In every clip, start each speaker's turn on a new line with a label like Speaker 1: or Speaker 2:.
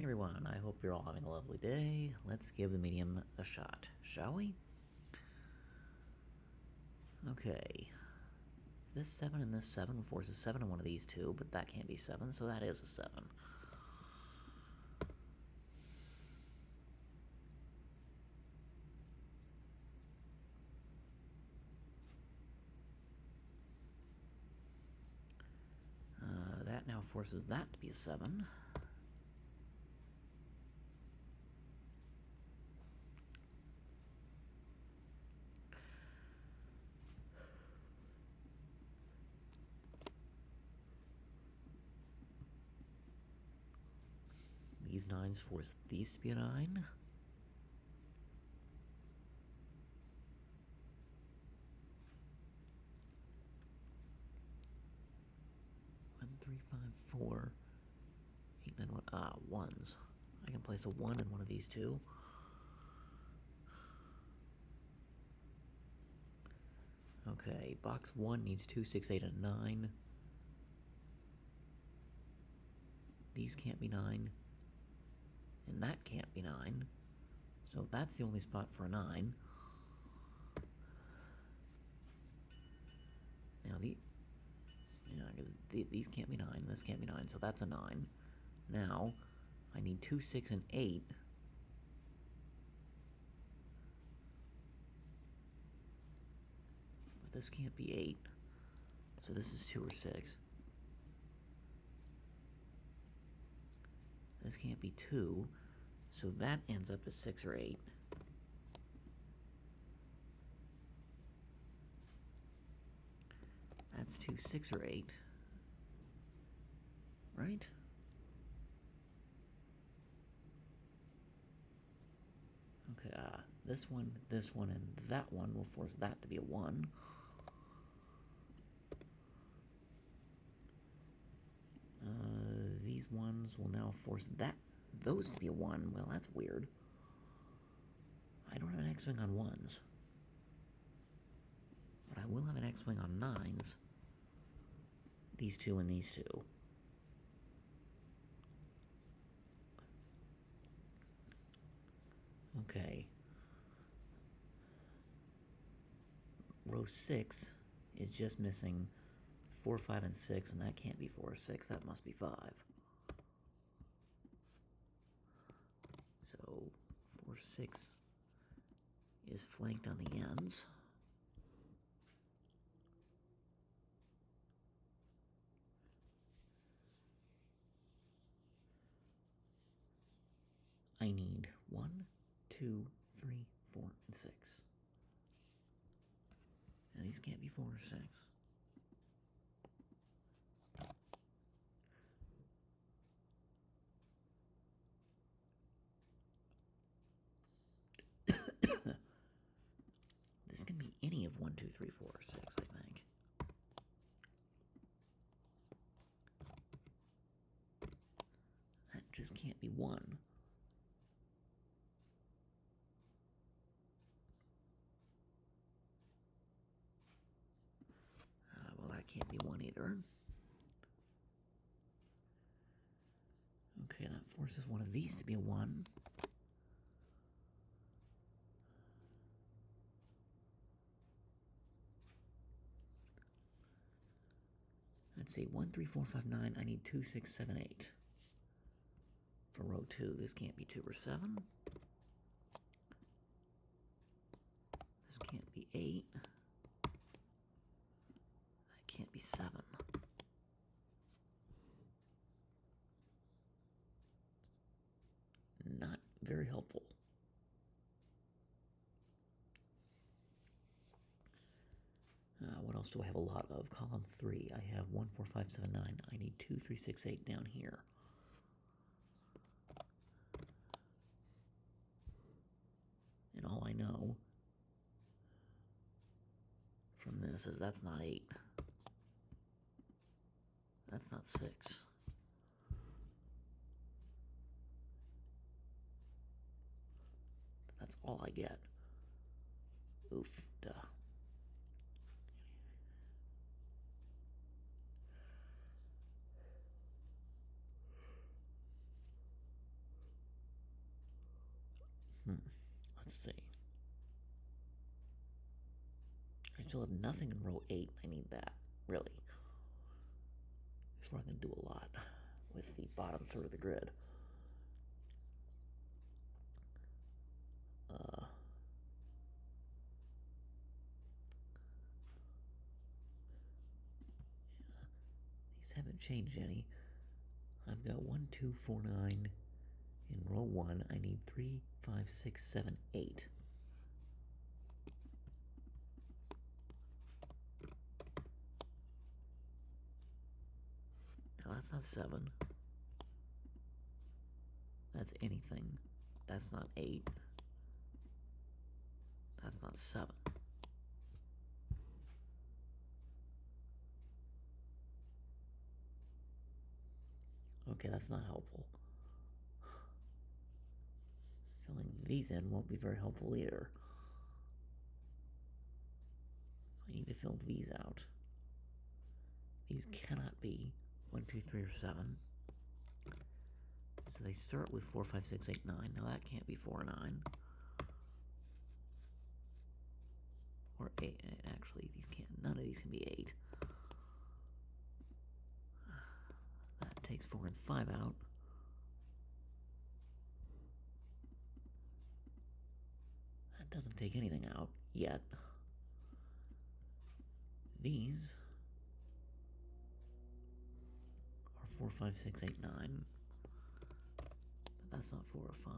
Speaker 1: Everyone, I hope you're all having a lovely day. Let's give the medium a shot, shall we? Okay. This 7 and this 7 forces 7 in one of these two, but that can't be 7, so that is a 7. That now forces that to be a 7. These 9s force these to be a 9. One, 3, 5, 4, 8, 9, 1. Ones. I can place a 1 in one of these two. Okay, box 1 needs 2, 6, 8, and 9. These can't be 9. And that can't be 9. So that's the only spot for a 9. Now because these can't be 9, this can't be 9, so that's a 9. Now, I need 2, 6, and 8. But this can't be 8. So this is 2 or 6. This can't be 2. So that ends up as 6 or 8. That's 2, 6 or 8. Right? Okay, this one, and that one will force that to be a 1. These ones will now force those to be a 1. Well, that's weird. I don't have an X-Wing on 1s. But I will have an X-Wing on 9s. These two and these two. Okay. Row 6 is just missing 4, 5, and 6, and that can't be 4 or 6. That must be 5. So 4, 6 is flanked on the ends. I need 1, 2, 3, 4, and 6. Now these can't be 4 or 6. This can be any of 1, 2, 3, 4, or 6, I think. That just can't be 1. Well, that can't be 1 either. Okay, that forces one of these to be a 1. Let's see, 1, 3, 4, 5, 9. I need 2, 6, 7, 8. For row 2, this can't be 2 or 7. This can't be 8. That can't be 7. Not very helpful. What else do I have a lot of? Column 3. I have 1, 4, 5, 7, 9. I need 2, 3, 6, 8 down here. And all I know from this is that's not 8. That's not 6. That's all I get. Oof, duh. Let's see. I still have nothing in row 8. I need that, really. That's where I can do a lot with the bottom third of the grid. These haven't changed any. I've got 1, 2, 4, 9 in row 1. I need 3, 5, 6, 7, 8. Now that's not 7. That's anything. That's not 8. That's not 7. Okay, that's not helpful. Filling these in won't be very helpful either. I need to fill these out. These cannot be 1, 2, 3, or 7. So they start with 4, 5, 6, 8, 9. Now that can't be 4 or 9. Or 8. Actually, these can't. None of these can be 8. That takes 4 and 5 out. That doesn't take anything out yet. These are 4, 5, 6, 8, 9. But that's not 4 or 5.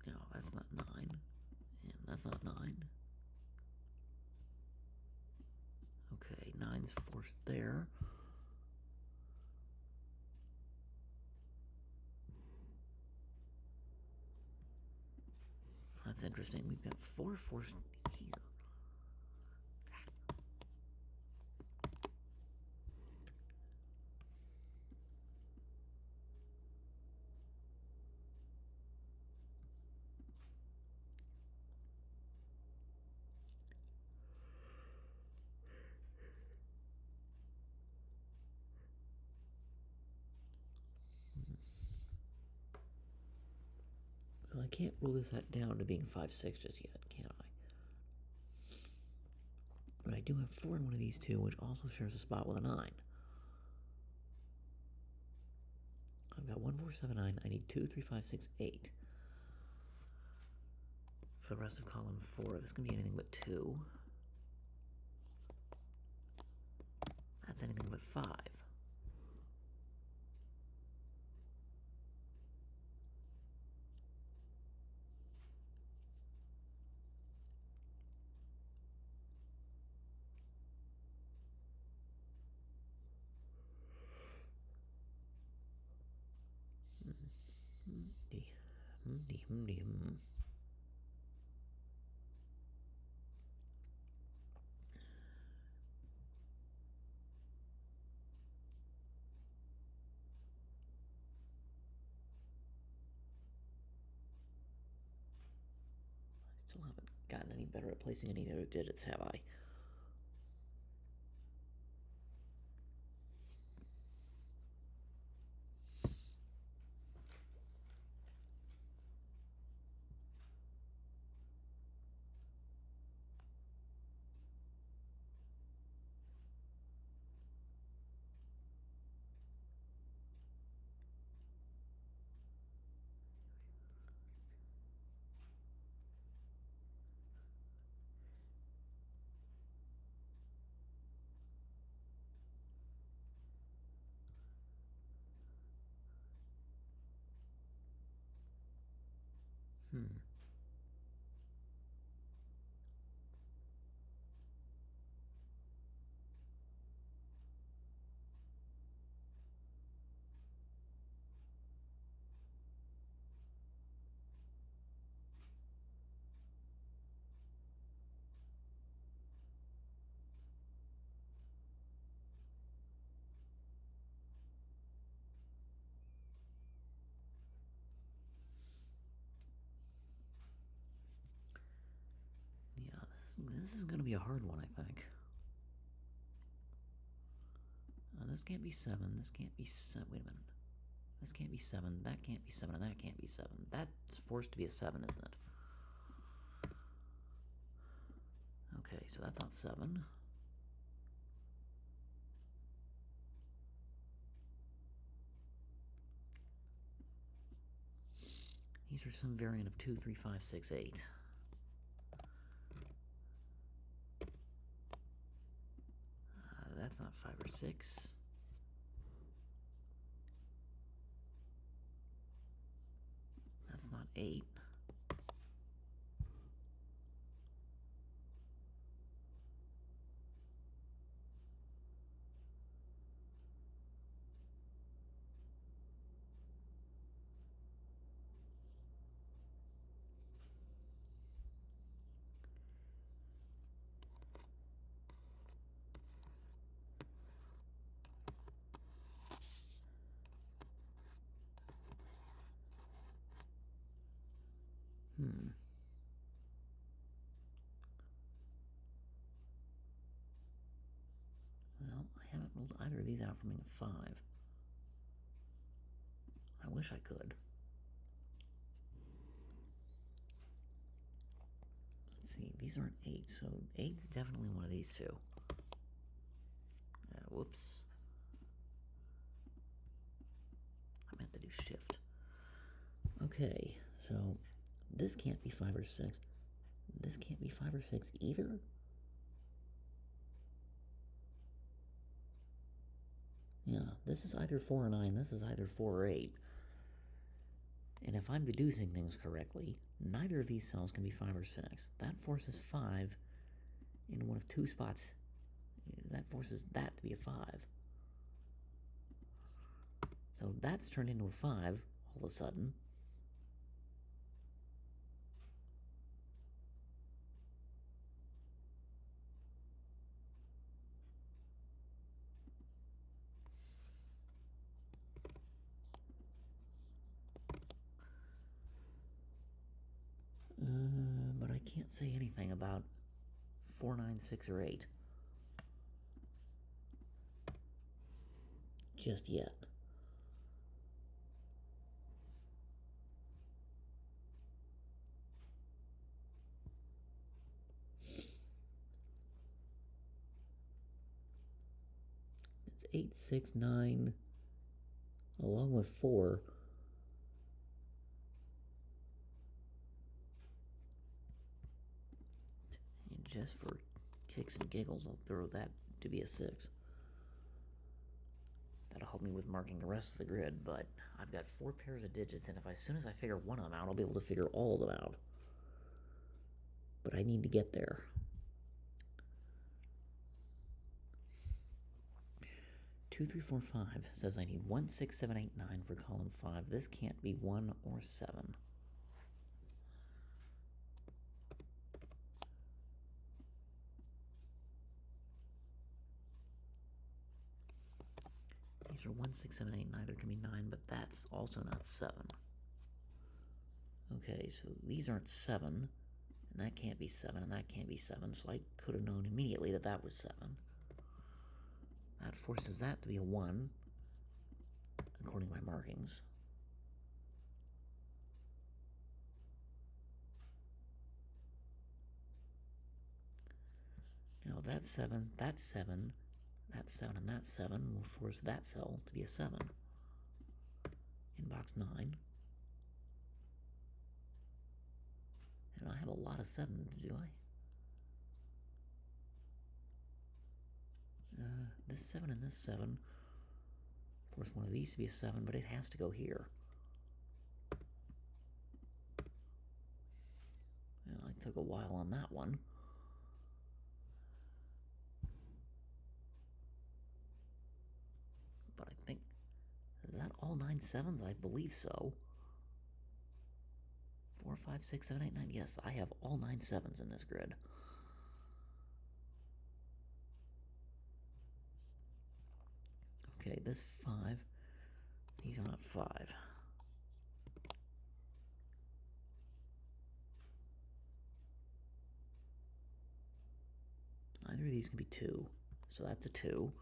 Speaker 1: No, that's not 9. And that's not 9. Okay, 9's forced there. That's interesting. We've got 4 forced here. Well, I can't rule this down to being 5, 6 just yet, can I? But I do have 4 in one of these two, which also shares a spot with a 9. I've got 1, 4, 7, 9. I need 2, 3, 5, 6, 8. For the rest of column 4, this can be anything but 2. That's anything but 5. Still haven't gotten any better at placing any other digits, have I? Yeah, this is going to be a hard one, I think. This can't be 7. This can't be 7. Wait a minute. This can't be 7, that can't be 7, and that can't be 7. That's forced to be a 7, isn't it? Okay, so that's not 7. These are some variant of 2, 3, 5, 6, 8. That's not 5 or 6. That's not 8. Well, I haven't ruled either of these out from being a 5. I wish I could. Let's see, these aren't 8, so 8's definitely one of these two. Whoops. I meant to do shift. Okay, so this can't be 5 or 6. This can't be 5 or 6 either? Yeah, this is either 4 or 9, this is either 4 or 8. And if I'm deducing things correctly, neither of these cells can be 5 or 6. That forces 5 in one of two spots. That forces that to be a 5. So that's turned into a 5 all of a sudden. But I can't say anything about 4, 9, 6, or 8 just yet. It's 8, 6, 9, along with 4. And just for kicks and giggles, I'll throw that to be a 6. That'll help me with marking the rest of the grid, but I've got 4 pairs of digits, and if as soon as I figure one of them out, I'll be able to figure all of them out. But I need to get there. Two, 3, 4, 5 says I need 1, 6, 7, 8, 9 for column 5. This can't be 1 or 7. These are 1, 6, 7, 8, neither can be 9, but that's also not 7. Okay, so these aren't 7, and that can't be 7, and that can't be 7, so I could have known immediately that that was 7. That forces that to be a 1, according to my markings. Now that's 7, that's 7, that's 7, and that's 7 will force that cell to be a 7. In box 9. And I have a lot of 7s, do I? This 7 and this 7 force one of these to be a 7, but it has to go here. Well, I took a while on that one. But I think, is that all 9 7s? I believe so. 4, 5, 6, 7, 8, 9. Yes, I have all 9 7s in this grid. Okay, this 5. These are not 5. Neither of these can be 2. So that's a 2.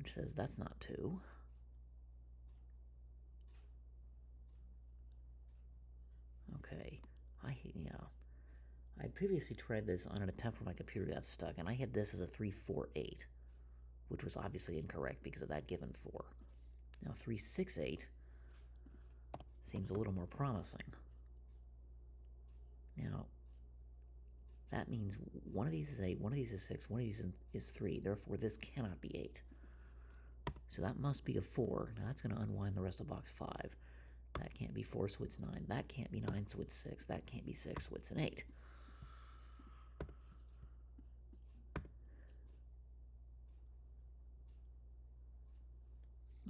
Speaker 1: which says that's not 2. Okay, yeah. I had previously tried this on an attempt where my computer got stuck, and I had this as a 348, which was obviously incorrect because of that given 4. Now 368 seems a little more promising. Now, that means one of these is 8, one of these is 6, one of these is 3, therefore this cannot be 8. So that must be a 4. Now that's going to unwind the rest of box 5. That can't be 4, so it's 9. That can't be 9, so it's 6. That can't be 6, so it's an 8.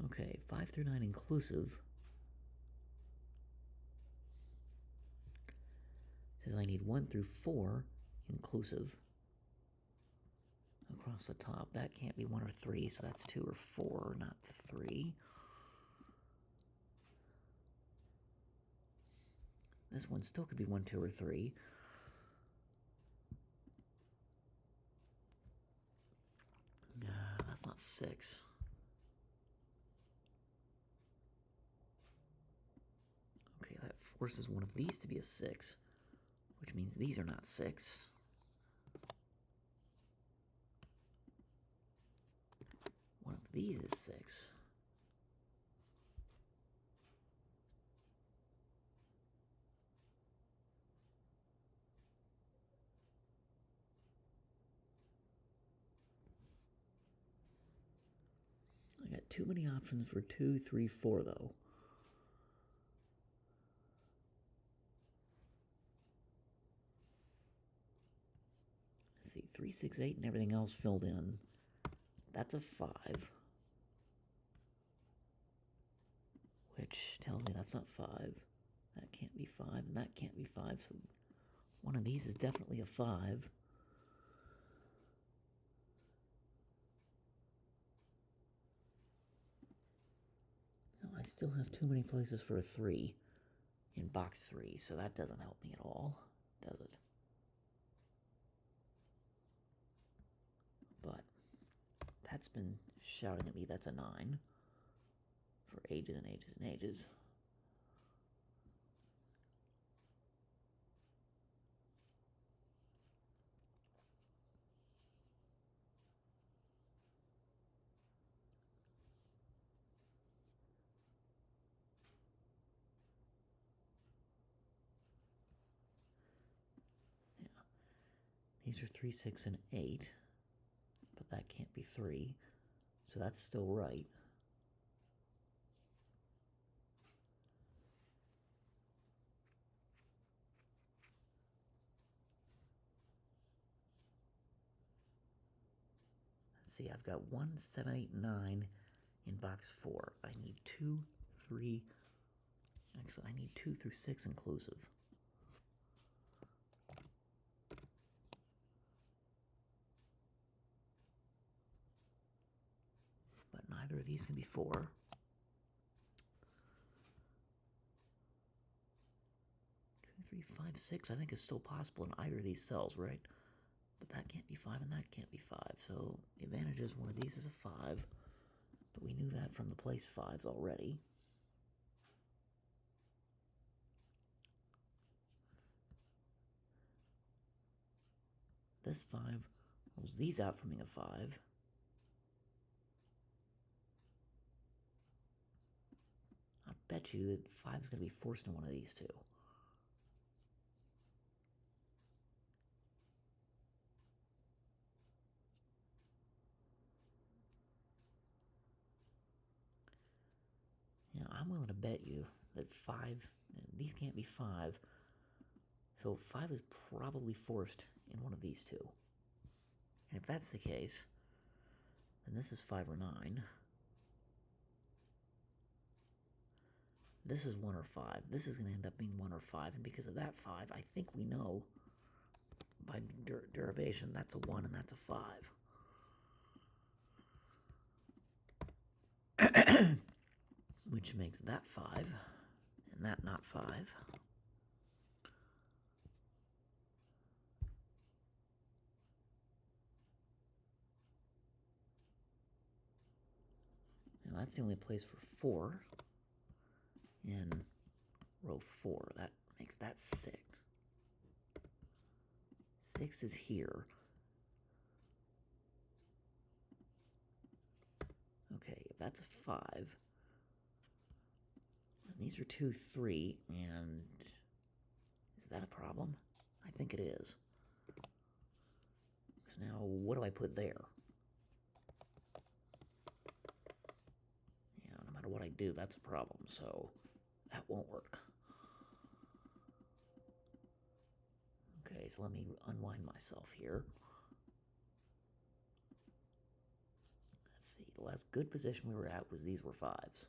Speaker 1: Okay, 5 through 9 inclusive. Says I need 1 through 4 inclusive across the top. That can't be 1 or 3, so that's 2 or 4, not 3. This one still could be 1, 2, or 3. That's not 6. Okay, that forces one of these to be a 6, which means these are not 6. One of these is 6. I got too many options for 2, 3, 4, though. Let's see, 3, 6, 8, and everything else filled in. That's a 5. Which tells me that's not 5. That can't be 5, and that can't be 5, so one of these is definitely a 5. Now, I still have too many places for a 3 in box 3, so that doesn't help me at all, does it? But that's been shouting at me that's a 9 for ages and ages and ages. Yeah. These are 3, 6, and 8, but that can't be 3, so that's still right. Let's see, I've got 1, 7, 8, 9 in box 4. I need 2, 3, actually I need 2 through 6 inclusive. But neither of these can be 4. 2, 3, 5, 6 I think is still possible in either of these cells, right? But that can't be 5 and that can't be 5. So the advantage is one of these is a 5. But we knew that from the place 5s already. This 5 rolls these out from being a 5. I bet you that 5 is going to be forced in one of these two. You know, I'm willing to bet you that 5, these can't be 5. So 5 is probably forced in one of these two. And if that's the case, then this is 5 or 9. This is 1 or 5. This is going to end up being 1 or 5. And because of that 5, I think we know by derivation that's a 1 and that's a 5. Which makes that 5 and that not 5. that's the only place for 4 in row 4. That makes that 6. 6 is here. Okay, if that's a 5, and these are 2, 3, and is that a problem? I think it is. Now, what do I put there? Yeah, no matter what I do, that's a problem, so that won't work. Okay, so let me unwind myself here. Let's see, the last good position we were at was these were 5s.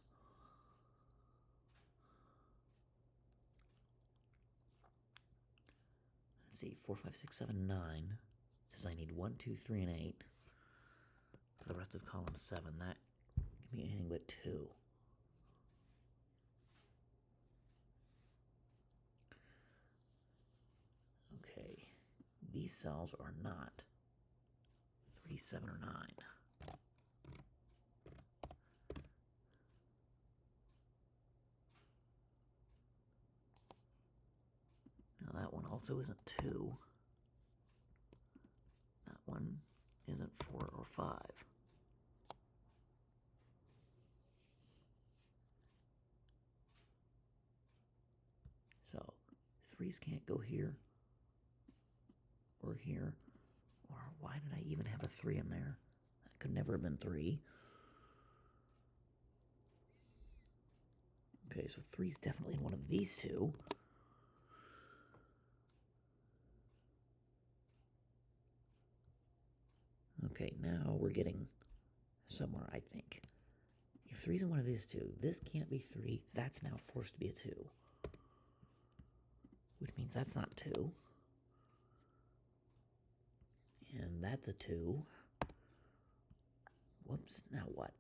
Speaker 1: Let's see, 4, 5, 6, 7, 9. Says I need 1, 2, 3, and 8. For the rest of column 7, that can be anything but 2. Okay, these cells are not 3, 7, or 9. Now that one also isn't 2. That one isn't 4 or 5. So 3s can't go here or here. Or why did I even have a 3 in there? That could never have been 3. Okay, so 3's definitely in one of these two. Okay, now we're getting somewhere, I think. If 3's in one of these two, this can't be 3. That's now forced to be a 2. Which means that's not 2. And that's a 2. Whoops, now what?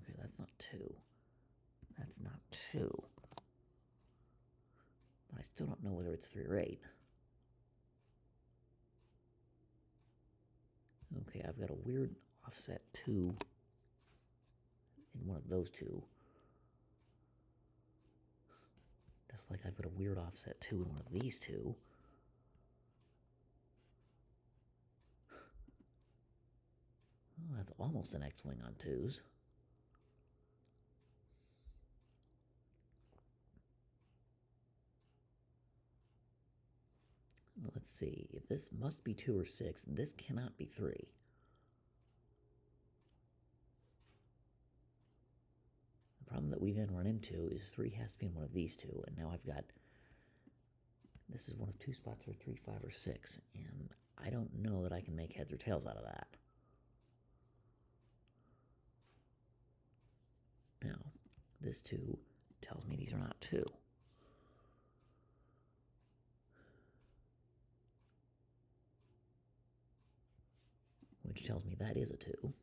Speaker 1: Okay, that's not 2. That's not 2. But I still don't know whether it's 3 or 8. Okay, I've got a weird offset 2 in one of those two. Just like I've got a weird offset 2 in one of these two. Well, that's almost an X-wing on 2s. Let's see, if this must be 2 or 6, this cannot be 3. The problem that we then run into is 3 has to be in one of these two, and now I've got, this is one of 2 spots for 3, 5, or 6, and I don't know that I can make heads or tails out of that. Now, this 2 tells me these are not 2. Which tells me that is a 2.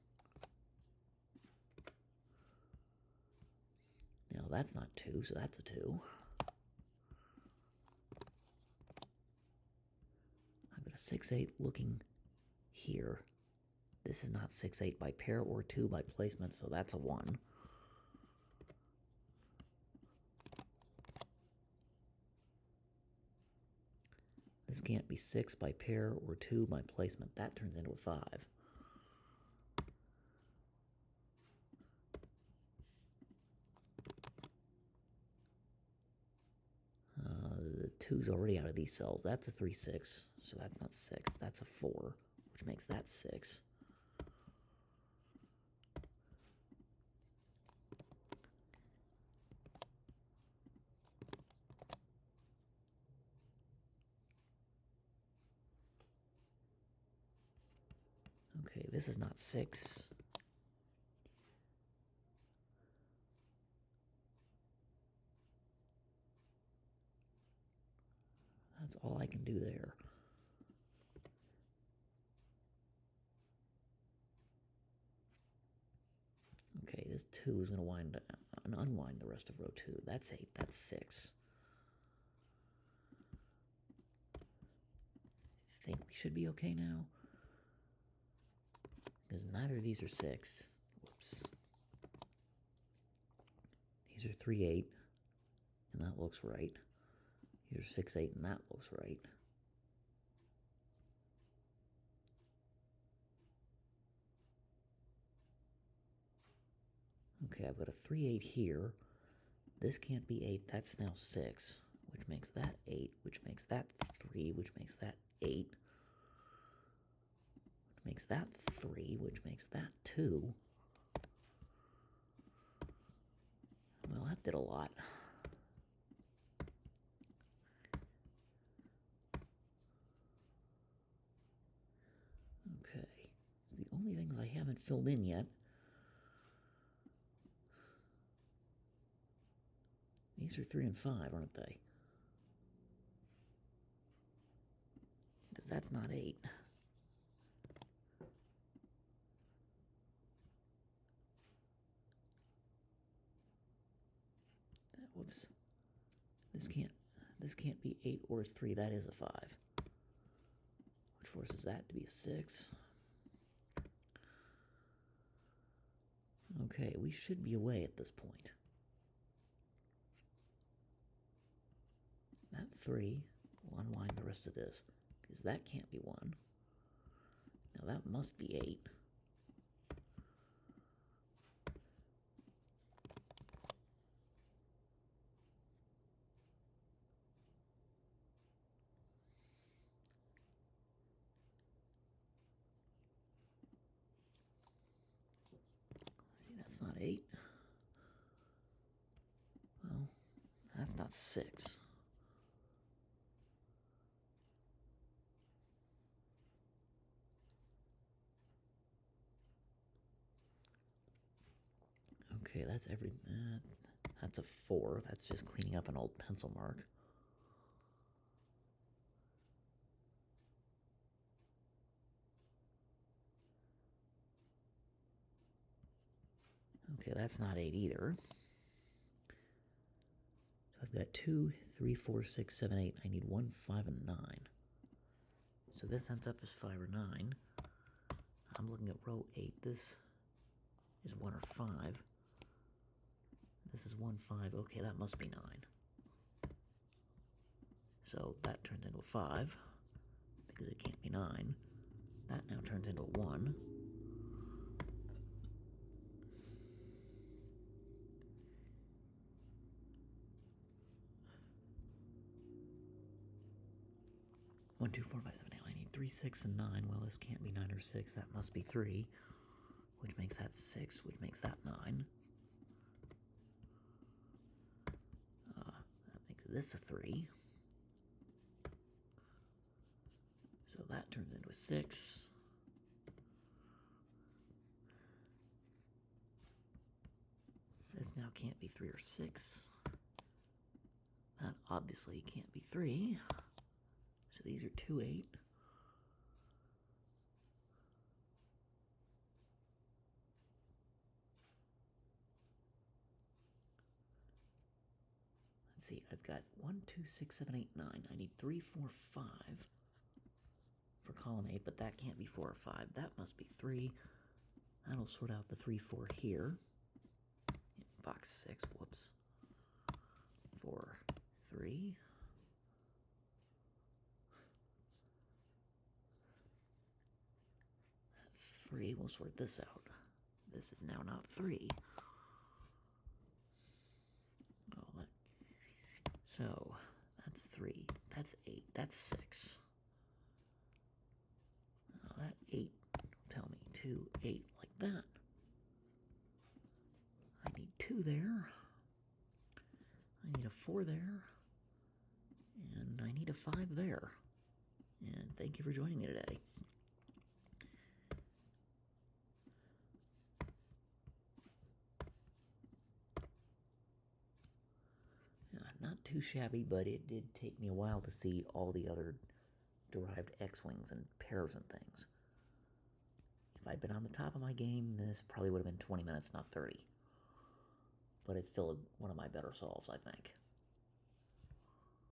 Speaker 1: Now that's not 2, so that's a 2. I've got a 6, 8 looking here. This is not 6, 8 by pair or 2 by placement, so that's a 1. This can't be 6 by pair or 2 by placement. That turns into a 5. The 2's already out of these cells. That's a 3, 6, so that's not 6. That's a 4, which makes that 6. Okay, this is not 6. That's all I can do there. Okay, this 2 is going to unwind the rest of row 2. That's 8. That's 6. I think we should be okay now. because neither of these are 6. Whoops. These are 3, 8, and that looks right. These are 6, 8, and that looks right. Okay, I've got a 3, 8 here. This can't be 8. That's now 6, which makes that 8, which makes that 3, which makes that 8, which makes that 3, which makes that 2. Well, that did a lot. Okay, the only things I haven't filled in yet. These are 3 and 5, aren't they? Because that's not 8. Whoops. This can't be 8 or 3. That is a 5. Which forces that to be a 6. Okay, we should be away at this point. That 3 will unwind the rest of this, because that can't be 1. Now that must be 8. That's not 8. Well, that's not 6. Okay, that's that's a 4. That's just cleaning up an old pencil mark. Okay, that's not 8 either. So I've got 2, 3, 4, 6, 7, 8. I need 1, 5, and 9. So this ends up as 5 or 9. I'm looking at row 8. This is 1 or 5. This is 1, 5. Okay, that must be 9. So that turns into a 5, because it can't be 9. That now turns into a 1. One, 2, 4, 5, 7, 8. I need 3, 6, and 9. Well, this can't be 9 or 6. That must be 3, which makes that 6, which makes that 9. That makes this a 3. So that turns into a 6. This now can't be 3 or 6. That obviously can't be 3. So these are 2, 8. Let's see, I've got 1, 2, 6, 7, 8, 9. I need 3, 4, 5 for column 8, but that can't be 4 or 5. That must be 3. That'll sort out the 3, 4 here. Box 6, whoops. 4, 3. That 3 will sort this out. This is now not 3. Oh, so that's 3. That's 8. That's 6. Now that 8 will tell me 2, 8, like that. I need 2 there. I need a 4 there. And I need a 5 there. And thank you for joining me today. Not too shabby, but it did take me a while to see all the other derived X-Wings and pairs and things. If I'd been on the top of my game, this probably would have been 20 minutes, not 30. But it's still one of my better solves, I think.